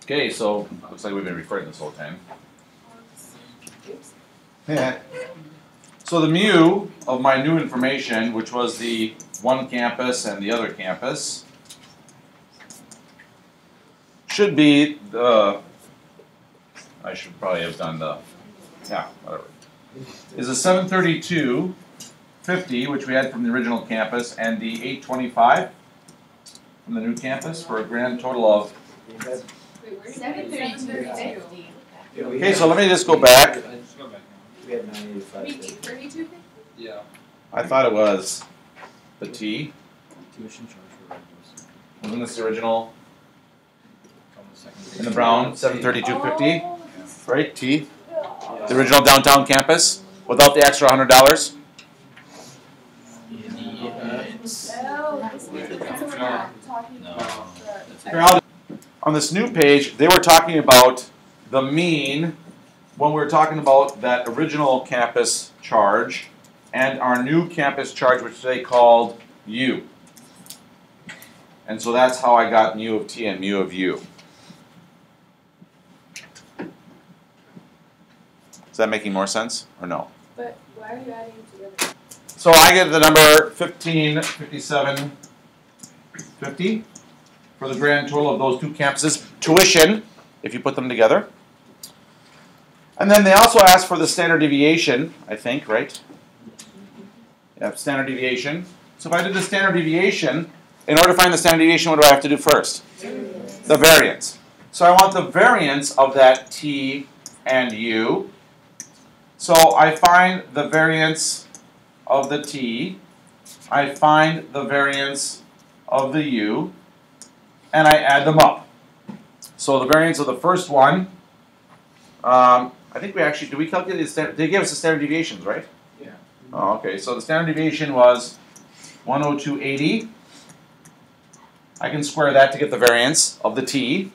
Okay, so looks like we've been recording this whole time. So the mu of my new information, which was the one campus and the other campus, should be the, I should probably have done the, whatever, is a 732.50, which we had from the original campus, and the 825 from the new campus, for a grand total of 732.50. Okay, so let me just go back. We had 985. Yeah. I thought it was the T. Tuition charge for regulars. Wasn't this the original From the second in the brown? 732.50, Oh, right? T. The original downtown campus without the extra $100. Here, on this new page, they were talking about the mean when we were talking about that original campus charge and our new campus charge, which they called U. And so that's how I got mu of T and mu of U. Is that making more sense or no? but why are you adding them together? So I get the number 1557.50 for the grand total of those two campuses. Tuition, if you put them together. And then they also ask for the standard deviation, I think, right? Yeah, standard deviation. So if I did the standard deviation, in order to find the standard deviation, what do I have to do first? The variance. So I want the variance of that T and U. So I find the variance of the T, I find the variance of the U, and I add them up. So the variance of the first one, I think we actually, did we calculate the standard, they gave us the standard deviations, right? Yeah. Oh, okay, so the standard deviation was 102.80. I can square that to get the variance of the T,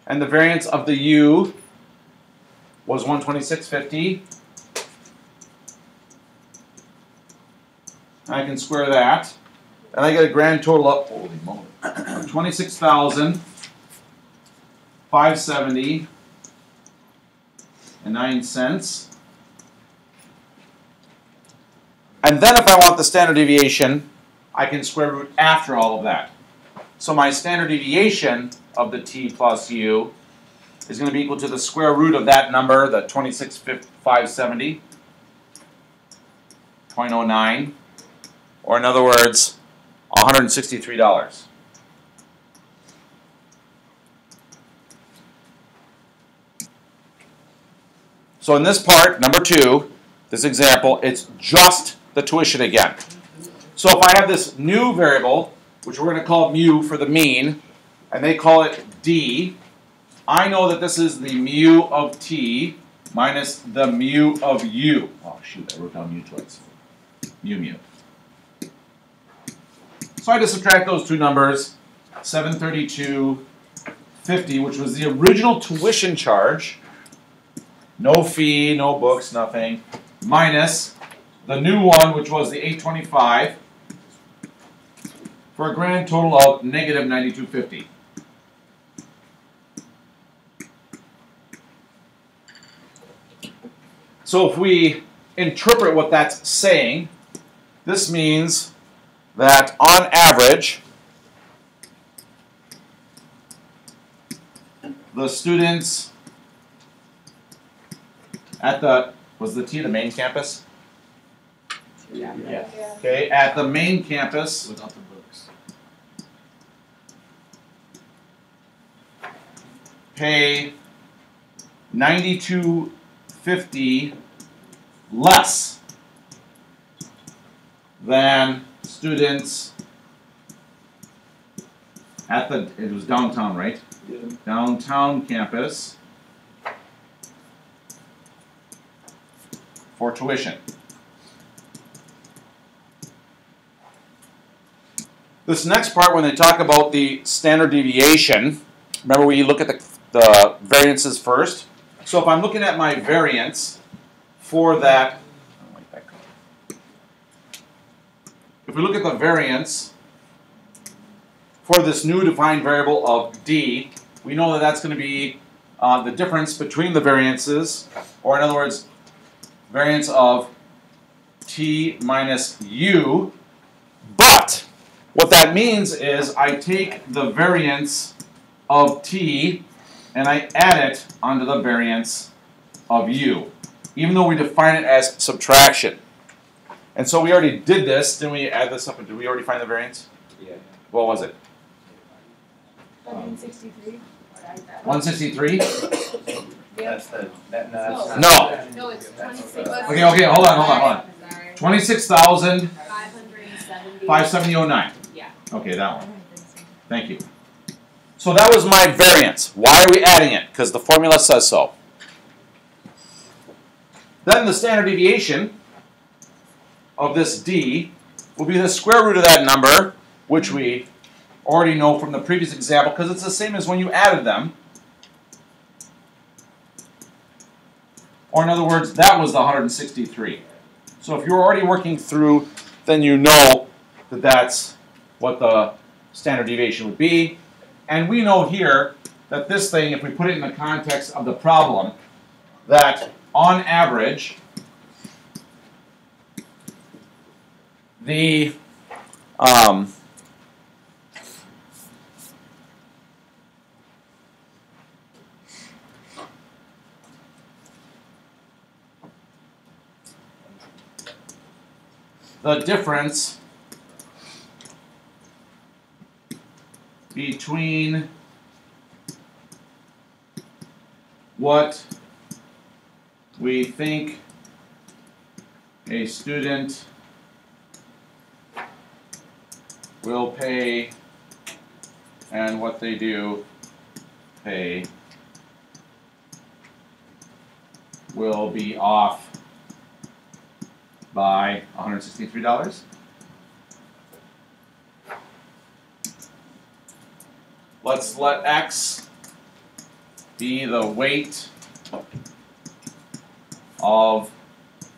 and the variance of the U was 126.50. I can square that, and I get a grand total of, holy moly, 26,570.09. And then if I want the standard deviation, I can square root after all of that. So my standard deviation of the T plus U is going to be equal to the square root of that number, the 26,570.09. Or in other words, $163. So in this part, number 2, this example, it's just the tuition again. So if I have this new variable, which we're going to call mu for the mean, and they call it D, I know that this is the mu of T minus the mu of U. Oh shoot, I wrote down mu twice. Mu. So I just subtract those two numbers, 732.50, which was the original tuition charge, no fee, no books, nothing, minus the new one, which was the 825, for a grand total of negative 92.50. So if we interpret what that's saying, this means that on average, the students at the, was the T the main campus? Yeah. Okay, at the main campus, Without the books. pay $92.50 less than students at the, it was downtown, right? Yeah. Downtown campus for tuition. This next part, when they talk about the standard deviation, remember we look at the variances first. So if I'm looking at my variance for that, if we look at the variance for this new defined variable of d, we know that that's going to be the difference between the variances, or in other words, variance of t minus u. But what that means is I take the variance of t and I add it onto the variance of u, even though we define it as subtraction. And so we already did this. Didn't we add this up? And did we already find the variance? Yeah. What was it? 163. 163? That's the, No. No, it's 26. Okay, hold on. Sorry. 26,570.09. 570. Yeah. Okay, that one. Thank you. So that was my variance. Why are we adding it? Because the formula says so. Then the standard deviation of this d will be the square root of that number, which we already know from the previous example, because it's the same as when you added them. Or in other words, that was the 163. So if you're already working through, then you know that that's what the standard deviation would be. And we know here that this thing, if we put it in the context of the problem, that on average, the difference between what we think a student will pay and what they do pay will be off by $163. Let's let X be the weight of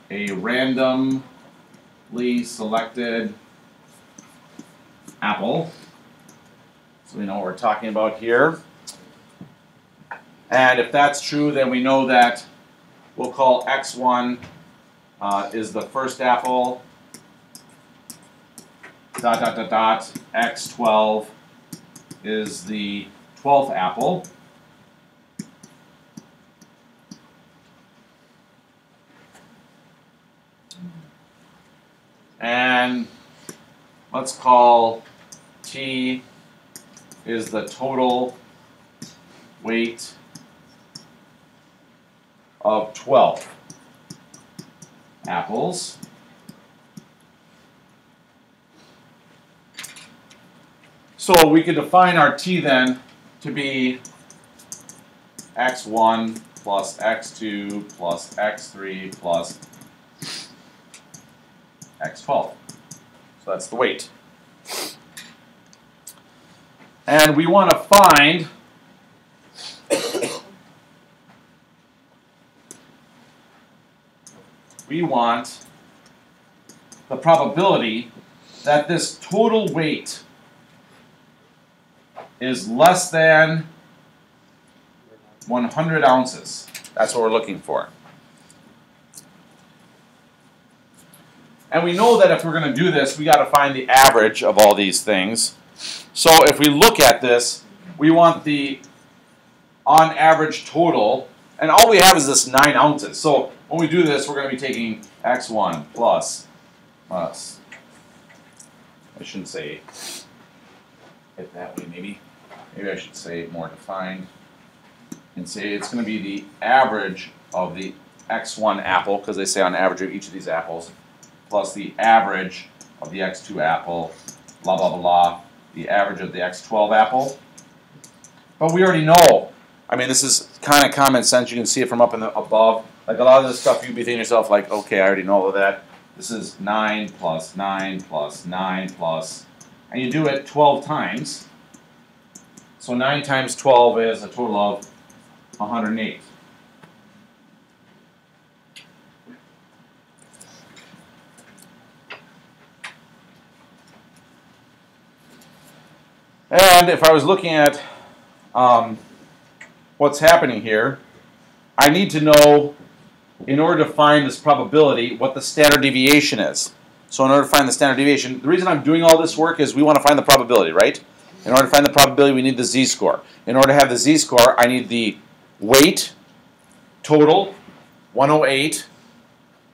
a randomly selected apple. So we know what we're talking about here. And if that's true, then we know that we'll call X1 is the first apple, dot, dot, dot, dot. X12 is the 12th apple. And let's call T is the total weight of 12 apples. So we could define our T then to be X1 plus X2 plus X3 plus X12. So that's the weight. And we want to find the probability that this total weight is less than 100 ounces. That's what we're looking for. And we know that if we're going to do this, we got to find the average of all these things. So if we look at this, we want the on average total, and all we have is this 9 ounces. So when we do this, we're going to be taking X1 plus, I shouldn't say it that way maybe. Maybe I should say it more defined and say it's going to be the average of the X1 apple, because they say on average of each of these apples, plus the average of the X2 apple, blah, blah, blah, the average of the X12 apple. But we already know. I mean, this is kind of common sense. You can see it from up in the above. Like a lot of this stuff, you'd be thinking to yourself, like, okay, I already know all of that. This is 9 plus 9 plus 9 plus, and you do it 12 times. So 9 times 12 is a total of 108. And if I was looking at what's happening here, I need to know, in order to find this probability, what the standard deviation is. So in order to find the standard deviation, the reason I'm doing all this work is we want to find the probability, right? In order to find the probability, we need the z-score. In order to have the z-score, I need the weight total, 108,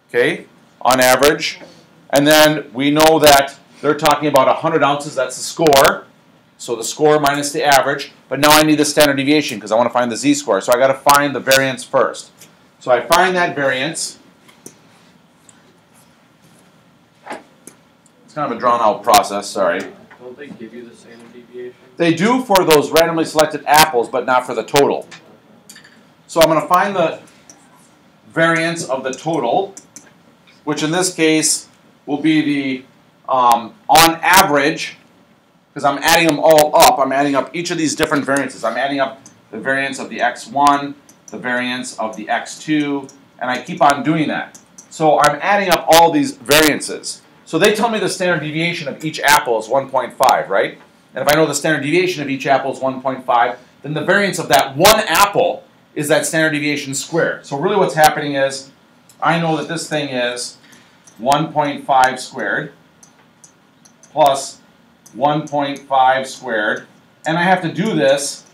okay, on average. And then we know that they're talking about 100 ounces, that's the score. So the score minus the average. But now I need the standard deviation because I want to find the z-score. So I got to find the variance first. So I find that variance. It's kind of a drawn-out process, sorry. Don't they give you the standard deviation? They do for those randomly selected apples, but not for the total. So I'm going to find the variance of the total, which in this case will be the, on average, because I'm adding them all up. I'm adding up each of these different variances. I'm adding up the variance of the x1, the variance of the x2, and I keep on doing that. So I'm adding up all these variances. So they tell me the standard deviation of each apple is 1.5, right? And if I know the standard deviation of each apple is 1.5, then the variance of that one apple is that standard deviation squared. So really what's happening is, I know that this thing is 1.5 squared plus 1.5 squared, and I have to do this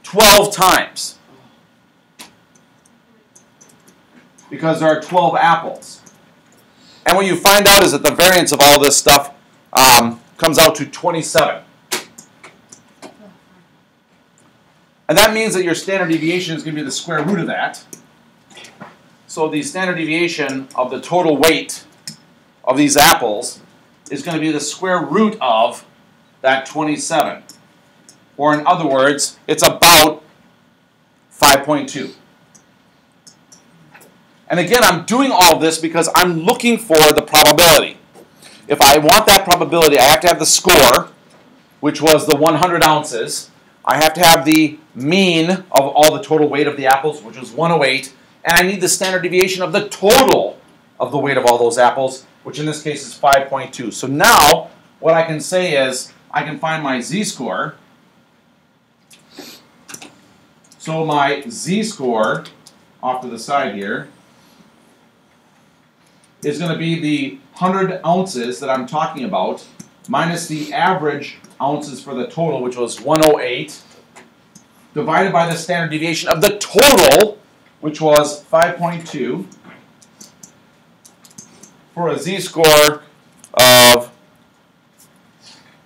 12 times because there are 12 apples. And what you find out is that the variance of all this stuff comes out to 27. And that means that your standard deviation is going to be the square root of that. So the standard deviation of the total weight of these apples is going to be the square root of that 27. Or in other words, it's about 5.2. And again, I'm doing all this because I'm looking for the probability. If I want that probability, I have to have the score, which was the 100 ounces. I have to have the mean of all the total weight of the apples, which was 108. And I need the standard deviation of the total of the weight of all those apples, which in this case is 5.2. So now, what I can say is, I can find my z-score. So my z-score, off to the side here, is going to be the 100 ounces that I'm talking about, minus the average ounces for the total, which was 108, divided by the standard deviation of the total, which was 5.2, for a z-score of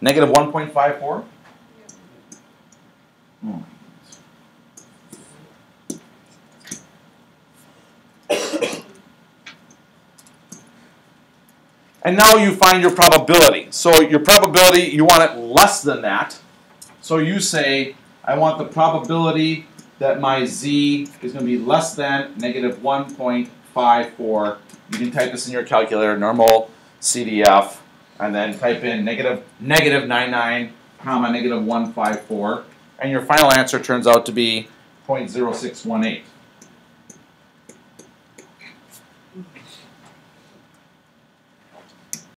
negative 1.54. And now you find your probability. So your probability, you want it less than that. So you say, I want the probability that my z is going to be less than negative 1.54. You can type this in your calculator, normal CDF, and then type in negative 99, comma, negative 154. And your final answer turns out to be 0.0618.